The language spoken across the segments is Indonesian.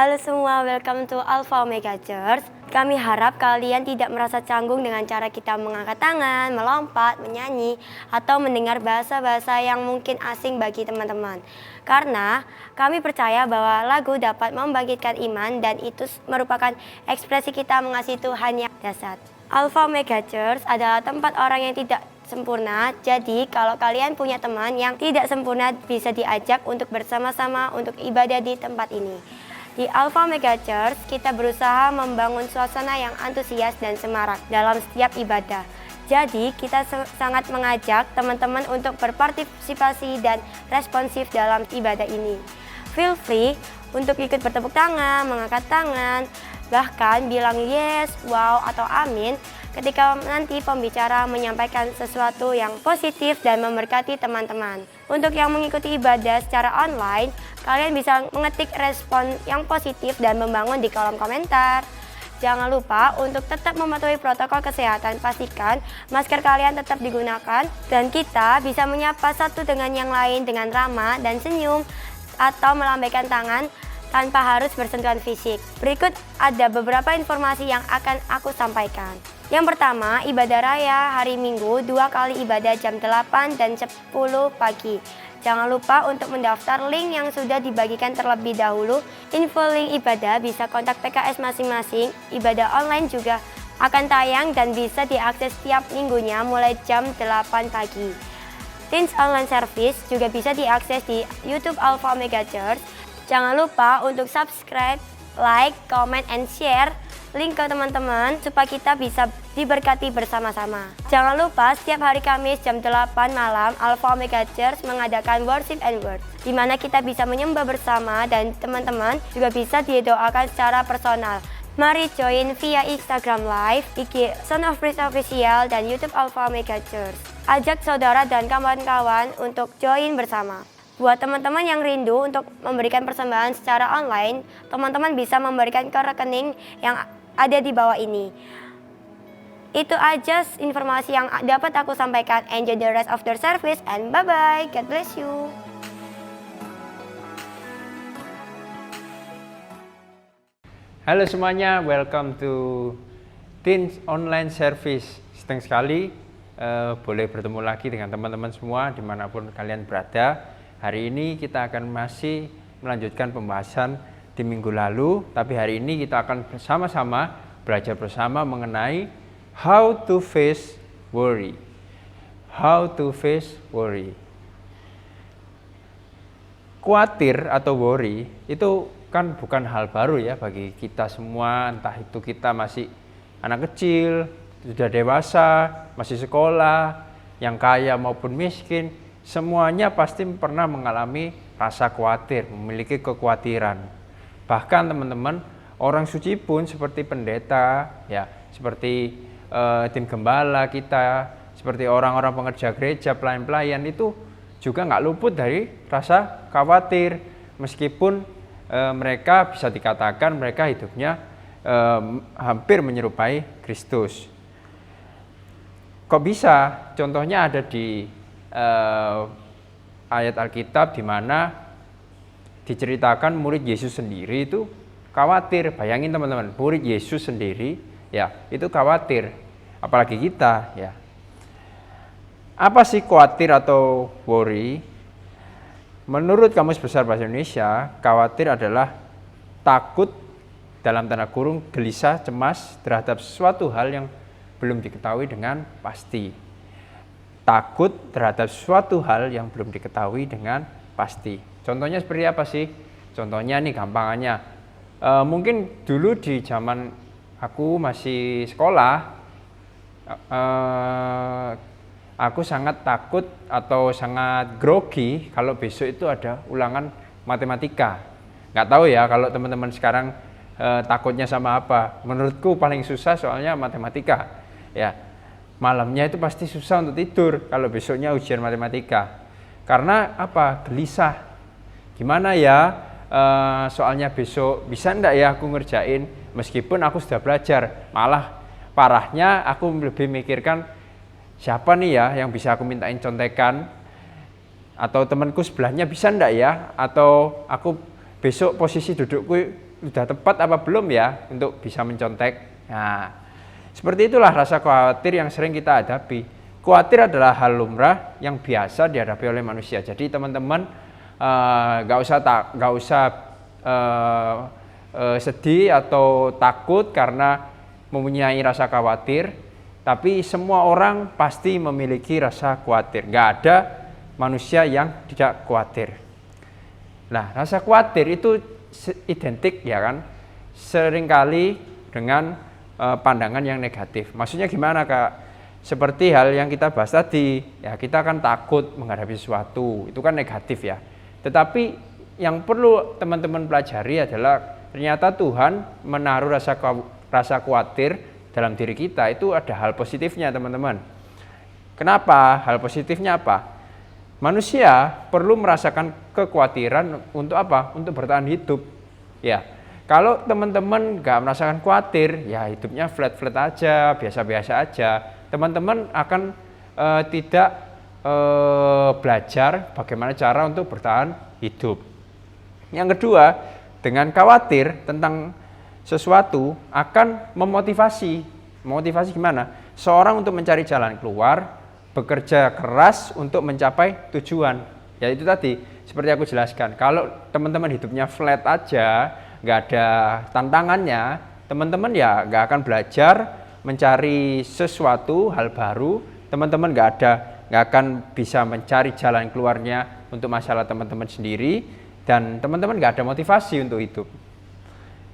Halo semua, welcome to Alpha Omega Church. Kami harap kalian tidak merasa canggung dengan cara kita mengangkat tangan, melompat, menyanyi, atau mendengar bahasa-bahasa yang mungkin asing bagi teman-teman. Karena kami percaya bahwa lagu dapat membangkitkan iman dan itu merupakan ekspresi kita mengasihi Tuhan yang dasar. Alpha Omega Church adalah tempat orang yang tidak sempurna, jadi kalau kalian punya teman yang tidak sempurna bisa diajak untuk bersama-sama untuk ibadah di tempat ini. Di Alpha Omega Church, kita berusaha membangun suasana yang antusias dan semarak dalam setiap ibadah. Jadi, kita sangat mengajak teman-teman untuk berpartisipasi dan responsif dalam ibadah ini. Feel free untuk ikut bertepuk tangan, mengangkat tangan, bahkan bilang yes, wow, atau amin ketika nanti pembicara menyampaikan sesuatu yang positif dan memberkati teman-teman. Untuk yang mengikuti ibadah secara online, kalian bisa mengetik respon yang positif dan membangun di kolom komentar. Jangan lupa untuk tetap mematuhi protokol kesehatan, pastikan masker kalian tetap digunakan, dan kita bisa menyapa satu dengan yang lain dengan ramah dan senyum atau melambaikan tangan tanpa harus bersentuhan fisik. Berikut ada beberapa informasi yang akan aku sampaikan. Yang pertama, ibadah raya hari Minggu 2 kali ibadah jam 8 dan 10 pagi. Jangan lupa untuk mendaftar link yang sudah dibagikan terlebih dahulu. Info link ibadah bisa kontak PKS masing-masing. Ibadah online juga akan tayang dan bisa diakses setiap minggunya mulai jam 8 pagi. Teens Online Service juga bisa diakses di YouTube Alpha Omega Church. Jangan lupa untuk subscribe, like, comment, and share link ke teman-teman supaya kita bisa diberkati bersama-sama. Jangan lupa setiap hari Kamis jam 8 malam Alpha Omega Church mengadakan Worship and Word, di mana kita bisa menyembah bersama dan teman-teman juga bisa didoakan secara personal. Mari join via Instagram Live, IG Son of Praise Official, dan YouTube Alpha Omega Church. Ajak saudara dan kawan-kawan untuk join bersama. Buat teman-teman yang rindu untuk memberikan persembahan secara online, teman-teman bisa memberikan ke rekening yang ada di bawah ini. Itu aja informasi yang dapat aku sampaikan. Enjoy the rest of the service and bye-bye. God bless you. Halo semuanya, welcome to Teens Online Service. Senang sekali boleh bertemu lagi dengan teman-teman semua dimanapun kalian berada. Hari ini kita akan masih melanjutkan pembahasan di minggu lalu, tapi hari ini kita akan bersama-sama belajar bersama mengenai how to face worry. How to face worry. Khawatir atau worry itu kan bukan hal baru ya bagi kita semua, entah itu kita masih anak kecil, sudah dewasa, masih sekolah, yang kaya maupun miskin, semuanya pasti pernah mengalami rasa khawatir, memiliki kekhawatiran. Bahkan teman-teman, orang suci pun seperti pendeta, ya, seperti tim gembala kita, seperti orang-orang pengerja gereja, pelayan-pelayan itu juga nggak luput dari rasa khawatir. Meskipun mereka bisa dikatakan mereka hidupnya hampir menyerupai Kristus. Kok bisa? Contohnya ada di ayat Alkitab di mana diceritakan murid Yesus sendiri itu khawatir. Bayangin teman-teman, murid Yesus sendiri ya itu khawatir, apalagi kita ya. Apa sih khawatir atau worry? Menurut Kamus Besar Bahasa Indonesia, khawatir adalah takut dalam tanda kurung, gelisah, cemas terhadap suatu hal yang belum diketahui dengan pasti. Takut terhadap suatu hal yang belum diketahui dengan pasti. Contohnya seperti apa sih? Contohnya nih gampangannya, mungkin dulu di zaman aku masih sekolah, aku sangat takut atau sangat grogi kalau besok itu ada ulangan matematika. Nggak tahu ya kalau teman-teman sekarang takutnya sama apa. Menurutku paling susah soalnya matematika. Ya, malamnya itu pasti susah untuk tidur kalau besoknya ujian matematika. Karena apa? Gelisah. Gimana ya soalnya besok, bisa enggak ya aku ngerjain meskipun aku sudah belajar. Malah parahnya aku lebih mikirkan siapa nih ya yang bisa aku mintain contekan, atau temanku sebelahnya bisa enggak ya, atau aku besok posisi dudukku sudah tepat apa belum ya untuk bisa mencontek. Nah, seperti itulah rasa khawatir yang sering kita hadapi. Khawatir adalah hal lumrah yang biasa dihadapi oleh manusia. Jadi teman-teman nggak usah sedih atau takut karena mempunyai rasa khawatir, tapi semua orang pasti memiliki rasa khawatir. Nggak ada manusia yang tidak khawatir. Nah, rasa khawatir itu identik ya kan, seringkali dengan pandangan yang negatif. Maksudnya gimana Kak? Seperti hal yang kita bahas tadi, ya kita kan takut menghadapi sesuatu, itu kan negatif ya. Tetapi yang perlu teman-teman pelajari adalah ternyata Tuhan menaruh rasa khawatir dalam diri kita, itu ada hal positifnya teman-teman. Kenapa? Hal positifnya apa? Manusia perlu merasakan kekhawatiran untuk apa? Untuk bertahan hidup. Ya, kalau teman-teman nggak merasakan khawatir, ya hidupnya flat-flat aja, biasa-biasa aja. Teman-teman akan tidak belajar bagaimana cara untuk bertahan hidup. Yang kedua, dengan khawatir tentang sesuatu akan memotivasi. Memotivasi gimana? Seorang untuk mencari jalan keluar, bekerja keras untuk mencapai tujuan. Ya itu tadi, seperti aku jelaskan. Kalau teman-teman hidupnya flat aja, nggak ada tantangannya, teman-teman ya nggak akan belajar mencari sesuatu hal baru. Teman-teman nggak akan bisa mencari jalan keluarnya untuk masalah teman-teman sendiri, dan teman-teman nggak ada motivasi untuk hidup.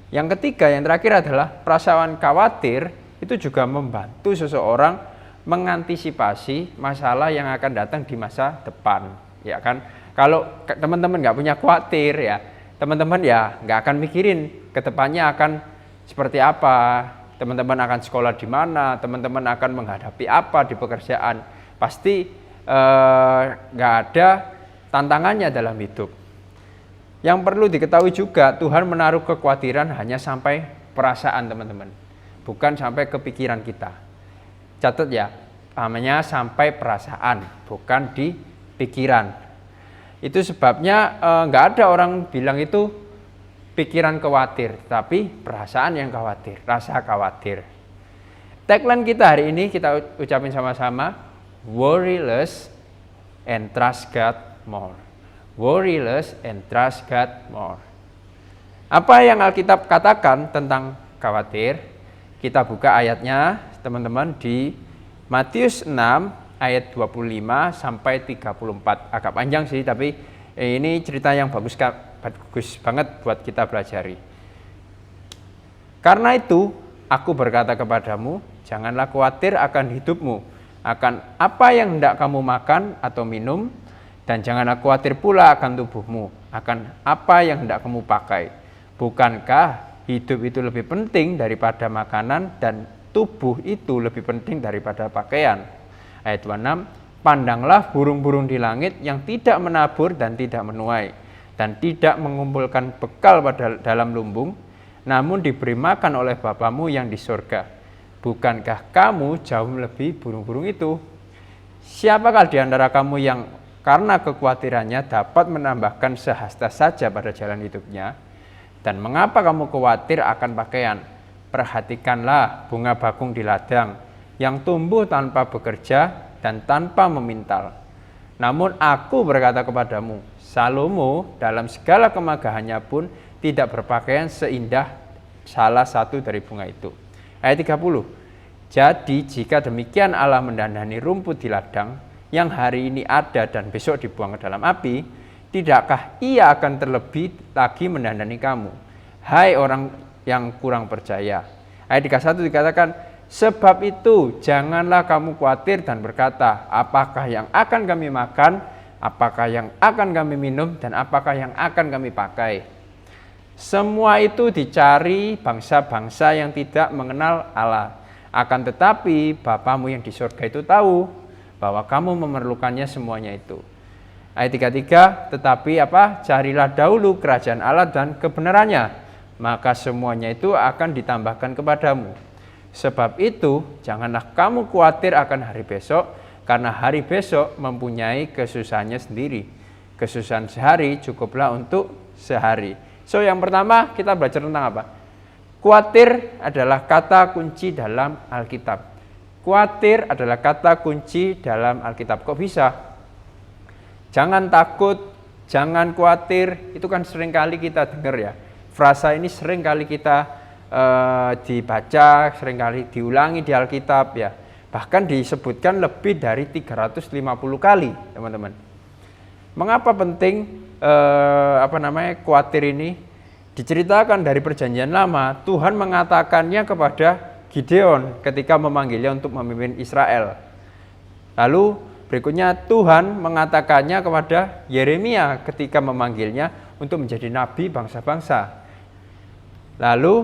Yang ketiga, yang terakhir adalah perasaan khawatir itu juga membantu seseorang mengantisipasi masalah yang akan datang di masa depan, ya kan? Kalau teman-teman nggak punya khawatir ya, teman-teman ya nggak akan mikirin ke depannya akan seperti apa, teman-teman akan sekolah di mana, teman-teman akan menghadapi apa di pekerjaan, pasti nggak ada tantangannya dalam hidup. Yang perlu diketahui juga, Tuhan menaruh kekhawatiran hanya sampai perasaan teman-teman, bukan sampai kepikiran kita. Catat ya, namanya sampai perasaan, bukan di pikiran. Itu sebabnya nggak ada orang bilang itu pikiran khawatir, tapi perasaan yang khawatir, rasa khawatir. Tagline kita hari ini kita ucapin sama-sama, worry less and trust God more. Worry less and trust God more. Apa yang Alkitab katakan tentang khawatir? Kita buka ayatnya teman-teman di Matius 6 ayat 25 sampai 34. Agak panjang sih, tapi ini cerita yang bagus banget buat kita pelajari. Karena itu, aku berkata kepadamu, janganlah khawatir akan hidupmu, akan apa yang hendak kamu makan atau minum, dan janganlah khawatir pula akan tubuhmu, akan apa yang hendak kamu pakai. Bukankah hidup itu lebih penting daripada makanan, dan tubuh itu lebih penting daripada pakaian? Ayat 26, pandanglah burung-burung di langit yang tidak menabur dan tidak menuai, dan tidak mengumpulkan bekal pada dalam lumbung, namun diberi makan oleh Bapamu yang di surga. Bukankah kamu jauh lebih burung-burung itu? Siapakah di antara kamu yang karena kekhawatirannya dapat menambahkan sehasta saja pada jalan hidupnya? Dan mengapa kamu khawatir akan pakaian? Perhatikanlah bunga bakung di ladang, yang tumbuh tanpa bekerja dan tanpa memintal. Namun aku berkata kepadamu, Salomo dalam segala kemegahannya pun tidak berpakaian seindah salah satu dari bunga itu. Ayat 30, jadi jika demikian Allah mendandani rumput di ladang, yang hari ini ada dan besok dibuang ke dalam api, tidakkah ia akan terlebih lagi mendandani kamu, hai orang yang kurang percaya? Ayat 31 dikatakan, sebab itu janganlah kamu khawatir dan berkata, apakah yang akan kami makan, apakah yang akan kami minum, dan apakah yang akan kami pakai. Semua itu dicari bangsa-bangsa yang tidak mengenal Allah. Akan tetapi Bapamu yang di surga itu tahu bahwa kamu memerlukannya semuanya itu. Ayat 33, tetapi apa? Carilah dahulu kerajaan Allah dan kebenarannya, maka semuanya itu akan ditambahkan kepadamu. Sebab itu, janganlah kamu khawatir akan hari besok, karena hari besok mempunyai kesusahannya sendiri. Kesusahan sehari cukuplah untuk sehari. So yang pertama kita belajar tentang apa? Khawatir adalah kata kunci dalam Alkitab. Khawatir adalah kata kunci dalam Alkitab. Kok bisa? Jangan takut, jangan khawatir, itu kan sering kali kita dengar ya. Frasa ini sering kali kita dibaca, sering kali diulangi di Alkitab ya. Bahkan disebutkan lebih dari 350 kali, teman-teman. Mengapa penting khawatir ini? Diceritakan dari Perjanjian Lama, Tuhan mengatakannya kepada Gideon ketika memanggilnya untuk memimpin Israel. Lalu berikutnya Tuhan mengatakannya kepada Yeremia ketika memanggilnya untuk menjadi nabi bangsa-bangsa. Lalu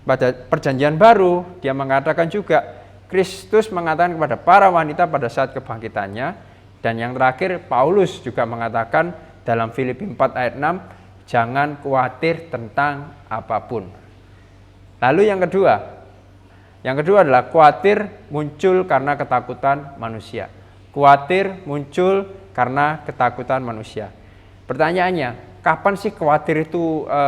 pada Perjanjian Baru dia mengatakan juga, Kristus mengatakan kepada para wanita pada saat kebangkitannya. Dan yang terakhir Paulus juga mengatakan dalam Filipi 4 ayat 6, jangan khawatir tentang apapun. Lalu yang kedua adalah khawatir muncul karena ketakutan manusia. Khawatir muncul karena ketakutan manusia. Pertanyaannya, kapan sih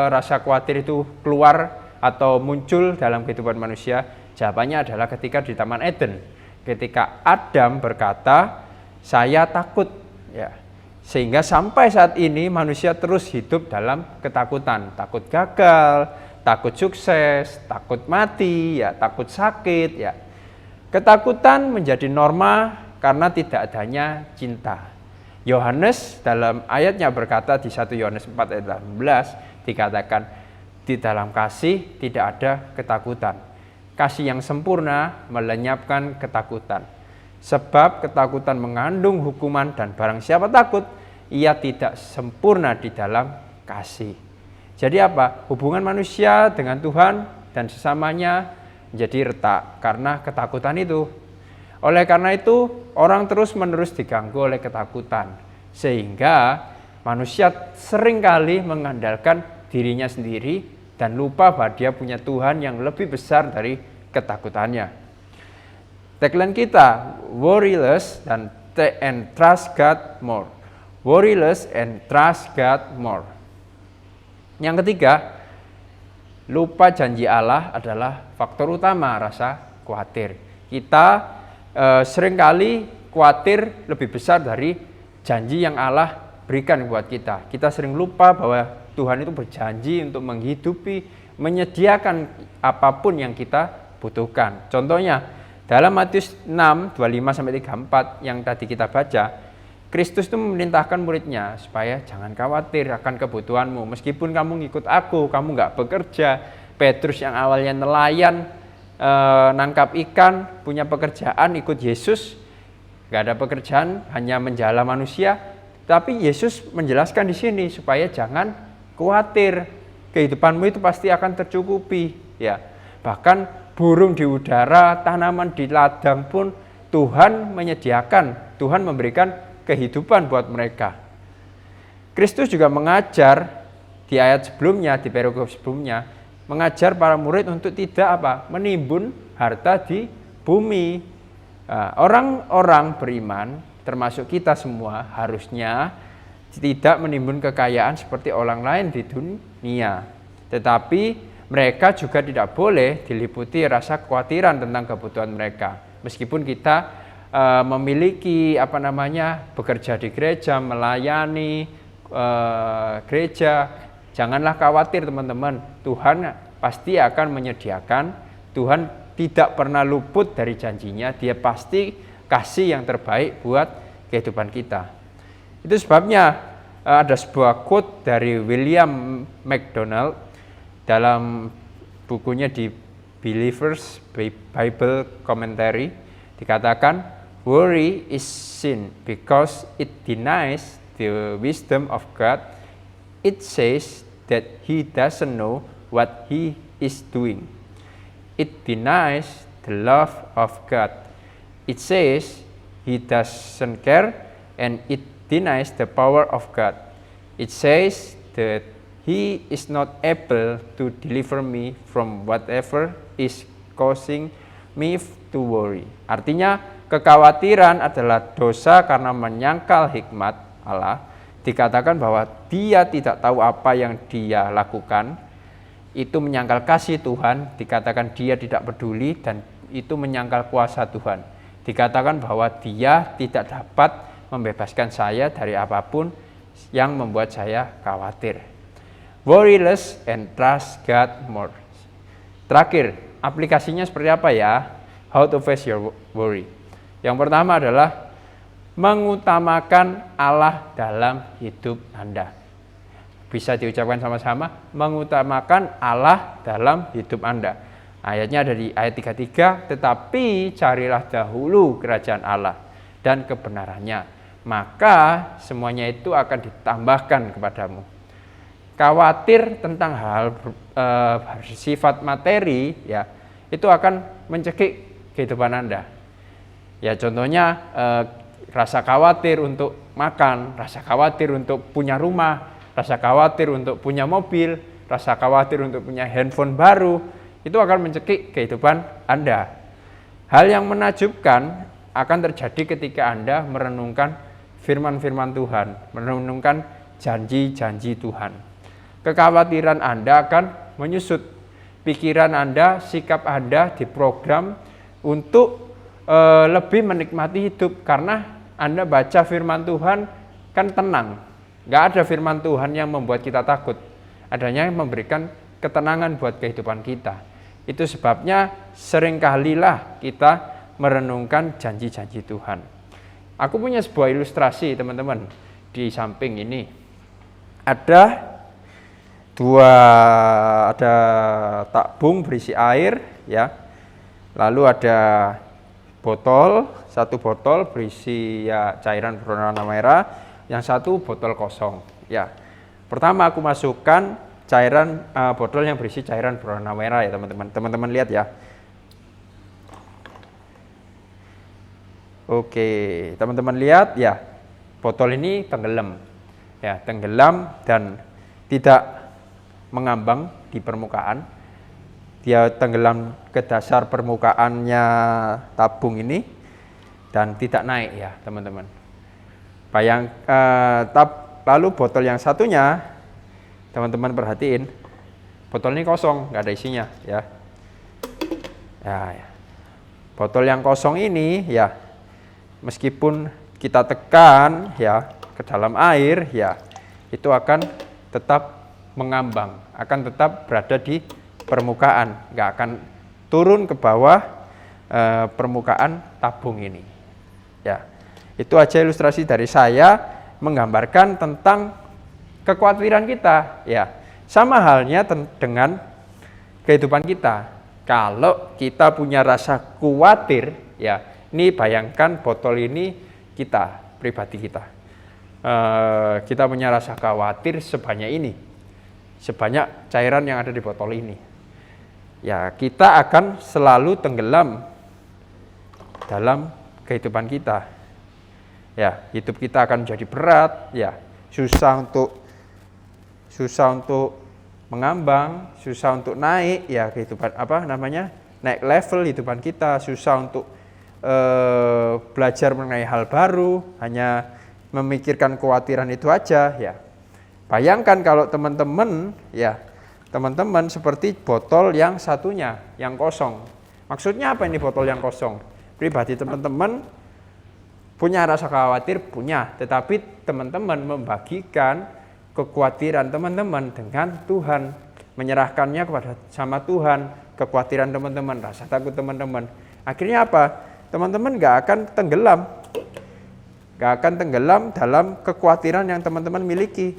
rasa khawatir itu keluar atau muncul dalam kehidupan manusia? Jawabannya adalah ketika di Taman Eden. Ketika Adam berkata, saya takut, ya. Sehingga sampai saat ini manusia terus hidup dalam ketakutan, takut gagal, takut sukses, takut mati, ya, takut sakit, ya. Ketakutan menjadi norma karena tidak adanya cinta. Yohanes dalam ayatnya berkata di 1 Yohanes 4 ayat 18 dikatakan di dalam kasih tidak ada ketakutan. Kasih yang sempurna melenyapkan ketakutan. Sebab ketakutan mengandung hukuman dan barang siapa takut, ia tidak sempurna di dalam kasih. Jadi apa? Hubungan manusia dengan Tuhan dan sesamanya menjadi retak karena ketakutan itu. Oleh karena itu, orang terus-menerus diganggu oleh ketakutan. Sehingga manusia seringkali mengandalkan dirinya sendiri dan lupa bahwa dia punya Tuhan yang lebih besar dari ketakutannya. Tagline kita, worry less and trust God more. Worry less and trust God more. Yang ketiga, lupa janji Allah adalah faktor utama rasa khawatir. Kita seringkali khawatir lebih besar dari janji yang Allah berikan buat kita. Kita sering lupa bahwa Tuhan itu berjanji untuk menghidupi, menyediakan apapun yang kita butuhkan. Contohnya, dalam Matius 6, 25-34 yang tadi kita baca, Kristus itu memerintahkan muridnya supaya jangan khawatir akan kebutuhanmu. Meskipun kamu ngikut aku, kamu nggak bekerja. Petrus yang awalnya nelayan, nangkap ikan, punya pekerjaan, ikut Yesus. Nggak ada pekerjaan, hanya menjala manusia. Tapi Yesus menjelaskan di sini supaya jangan khawatir. Kehidupanmu itu pasti akan tercukupi. Ya, bahkan burung di udara, tanaman di ladang pun Tuhan menyediakan, Tuhan memberikan kehidupan buat mereka. Kristus juga mengajar di ayat sebelumnya, di perikop sebelumnya, mengajar para murid untuk tidak menimbun harta di bumi. Orang-orang beriman, termasuk kita semua, harusnya tidak menimbun kekayaan seperti orang lain di dunia. Tetapi mereka juga tidak boleh diliputi rasa kekhawatiran tentang kebutuhan mereka. Meskipun kita memiliki bekerja di gereja, melayani gereja, janganlah khawatir teman-teman. Tuhan pasti akan menyediakan. Tuhan tidak pernah luput dari janjinya. Dia pasti kasih yang terbaik buat kehidupan kita. Itu sebabnya ada sebuah quote dari William MacDonald dalam bukunya di Believers Bible Commentary dikatakan, worry is sin because it denies the wisdom of God. It says that he doesn't know what he is doing. It denies the love of God. It says he doesn't care, and it denies the power of God. It says that he is not able to deliver me from whatever is causing me to worry. Artinya, kekhawatiran adalah dosa karena menyangkal hikmat Allah. dikatakan bahwa dia tidak tahu apa yang dia lakukan, itu menyangkal kasih Tuhan, dikatakan dia tidak peduli, dan itu menyangkal kuasa Tuhan. Dikatakan bahwa dia tidak dapat membebaskan saya dari apapun yang membuat saya khawatir. Worryless and trust God more. Terakhir, aplikasinya seperti apa ya? How to face your worry. Yang pertama adalah mengutamakan Allah dalam hidup Anda. Bisa diucapkan sama-sama, mengutamakan Allah dalam hidup Anda. Ayatnya ada di ayat 33, tetapi carilah dahulu kerajaan Allah dan kebenarannya, maka semuanya itu akan ditambahkan kepadamu. Khawatir tentang hal bersifat materi, ya, itu akan mencekik kehidupan Anda. Ya, contohnya rasa khawatir untuk makan, rasa khawatir untuk punya rumah, rasa khawatir untuk punya mobil, rasa khawatir untuk punya handphone baru, itu akan mencekik kehidupan Anda. Hal yang menakjubkan akan terjadi ketika Anda merenungkan firman-firman Tuhan, merenungkan janji-janji Tuhan. Kekhawatiran Anda akan menyusut. Pikiran Anda, sikap Anda diprogram untuk lebih menikmati hidup, karena Anda baca firman Tuhan kan tenang. Nggak ada firman Tuhan yang membuat kita takut. Adanya yang memberikan ketenangan buat kehidupan kita. Itu sebabnya seringkalilah kita merenungkan janji-janji Tuhan. Aku punya sebuah ilustrasi, teman-teman. Di samping ini ada tabung berisi air, ya. Lalu ada botol, satu botol berisi ya cairan berwarna merah, yang satu botol kosong, ya. Pertama aku masukkan cairan botol yang berisi cairan berwarna merah, ya teman-teman. Teman-teman lihat ya. Oke, teman-teman lihat ya. Botol ini tenggelam. Ya, tenggelam dan tidak mengambang di permukaan. Dia tenggelam ke dasar permukaannya tabung ini dan tidak naik, ya teman-teman. Lalu botol yang satunya, teman-teman perhatiin, botol ini kosong, nggak ada isinya, ya. Ya. Botol yang kosong ini, ya, meskipun kita tekan, ya, ke dalam air, ya, itu akan tetap mengambang, akan tetap berada di permukaan, nggak akan turun ke bawah permukaan tabung ini. Ya, itu aja ilustrasi dari saya menggambarkan tentang kekhawatiran kita. Ya, sama halnya dengan kehidupan kita. Kalau kita punya rasa khawatir, ya, ini bayangkan botol ini kita, pribadi kita. Kita punya rasa khawatir sebanyak ini. Sebanyak cairan yang ada di botol ini. Ya, kita akan selalu tenggelam dalam kehidupan kita. Ya, hidup kita akan menjadi berat, ya, susah untuk mengambang, susah untuk naik, ya, kehidupan naik level kehidupan kita, susah untuk belajar mengenai hal baru, hanya memikirkan kekhawatiran itu aja, ya. Bayangkan kalau teman-teman seperti botol yang satunya, yang kosong. Maksudnya apa ini botol yang kosong? Pribadi teman-teman punya rasa khawatir, punya, tetapi teman-teman membagikan kekhawatiran teman-teman dengan Tuhan, menyerahkannya sama Tuhan, kekhawatiran teman-teman, rasa takut teman-teman. Akhirnya apa? Teman-teman nggak akan tenggelam dalam kekhawatiran yang teman-teman miliki.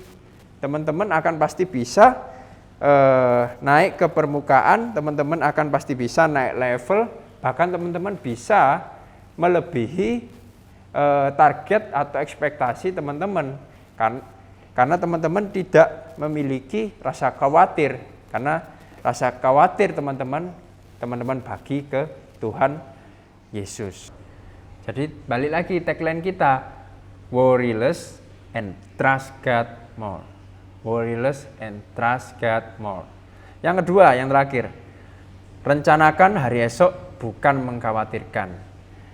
Teman-teman akan pasti bisa naik ke permukaan, teman-teman akan pasti bisa naik level, bahkan teman-teman bisa melebihi target atau ekspektasi teman-teman. Karena teman-teman tidak memiliki rasa khawatir, karena rasa khawatir teman-teman bagi ke Tuhan Yesus. Jadi balik lagi tagline kita, worryless and trust God more. Worryless and trust God more. Yang kedua, yang terakhir, rencanakan hari esok bukan mengkhawatirkan.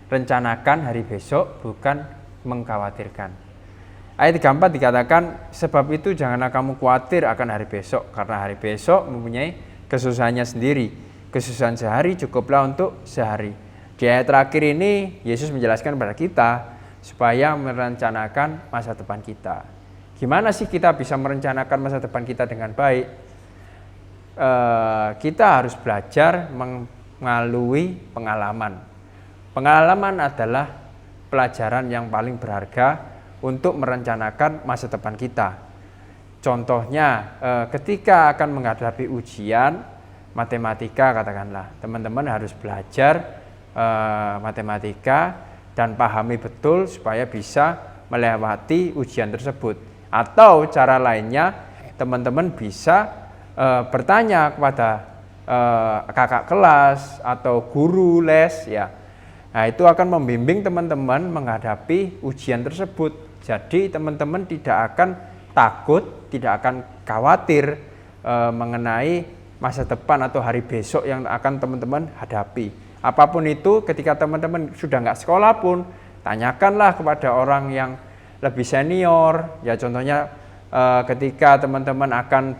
Rencanakan hari besok bukan mengkhawatirkan. Ayat 34 dikatakan, sebab itu janganlah kamu khawatir akan hari besok, karena hari besok mempunyai kesusahannya sendiri. Kesusahan sehari cukuplah untuk sehari. Di ayat terakhir ini, Yesus menjelaskan kepada kita supaya merencanakan masa depan kita. Gimana sih kita bisa merencanakan masa depan kita dengan baik? Kita harus belajar melalui pengalaman. Pengalaman adalah pelajaran yang paling berharga untuk merencanakan masa depan kita. Contohnya, ketika akan menghadapi ujian matematika katakanlah, teman-teman harus belajar matematika dan pahami betul supaya bisa melewati ujian tersebut. Atau cara lainnya, teman-teman bisa bertanya kepada kakak kelas atau guru les ya. Nah, itu akan membimbing teman-teman menghadapi ujian tersebut. Jadi teman-teman tidak akan takut, tidak akan khawatir mengenai masa depan atau hari besok yang akan teman-teman hadapi. Apapun itu, ketika teman-teman sudah nggak sekolah pun, tanyakanlah kepada orang yang lebih senior. Ya contohnya ketika teman-teman akan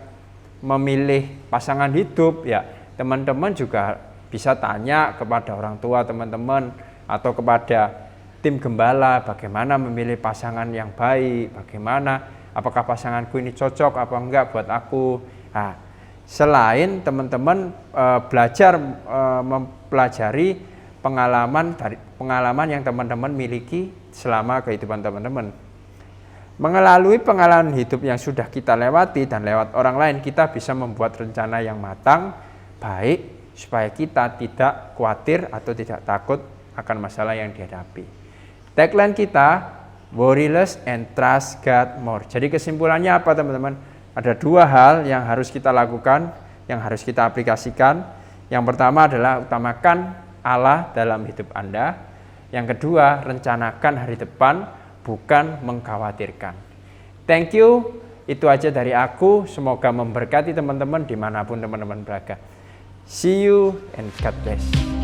memilih pasangan hidup, ya teman-teman juga bisa tanya kepada orang tua teman-teman atau kepada tim gembala bagaimana memilih pasangan yang baik, bagaimana apakah pasanganku ini cocok apa enggak buat aku. Nah, selain teman-teman belajar mempelajari pengalaman yang teman-teman miliki selama kehidupan teman-teman. Melalui pengalaman hidup yang sudah kita lewati dan lewat orang lain, kita bisa membuat rencana yang matang, baik, supaya kita tidak khawatir atau tidak takut akan masalah yang dihadapi. Tagline kita, worry less and trust God more. Jadi kesimpulannya apa teman-teman? Ada dua hal yang harus kita lakukan, yang harus kita aplikasikan. Yang pertama adalah utamakan Allah dalam hidup Anda. Yang kedua, rencanakan hari depan, bukan mengkhawatirkan. Thank you, itu aja dari aku. Semoga memberkati teman-teman dimanapun teman-teman berada. See you and God bless.